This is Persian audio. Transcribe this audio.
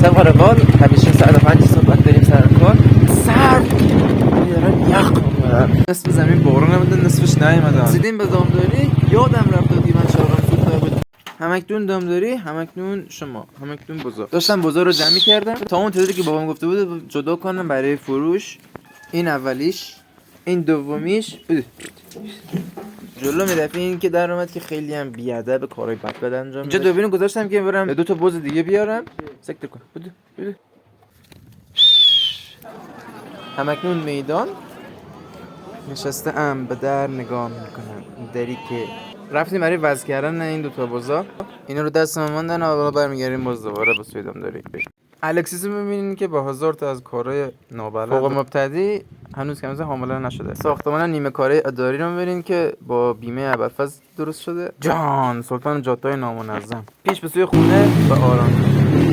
طبق روال همیشه ساعت 5 صبح بریم سر کار. سرد میدارم یخ میارم. نصف زمین بارون نمیده، نصفش نیومده. رسیدیم به دامداری. یادم رفت دادی من چهارم سوخته بود. همکنون دامداری، همکنون شما، همکنون بزرگ. داشتم بزرگ رو جمع کردم تا اون تعدادی که بابام گفته بود جدا کنم برای فروش. این اولیش، این دومیش. جلو میرفت این که در اومد که خیلی هم بیادب کارهای بد انجام میده. اینجا دوربینو گذاشتم که برم 2 تا بز دیگه بیارم. سکته کن. بده. همکنون میدان نشسته ام به در نگاه میکنم. این دری که رفتیم برای وزن کردن این 2 تا بزا. اینا رو دست من ماندن و حالا برمیگردیم باز دوباره به سوی دامداری. الکسیس رو میبینین که با هزار تا از کارهای نابلد فوق مبتدی هنوز که حامله نشده. ساختمان نیمه کاره اداری رو میبینین که با بیمه ابرفز درست شده. جان سلطان جاتای نامنظم. پیش به سوی خونه به آرام.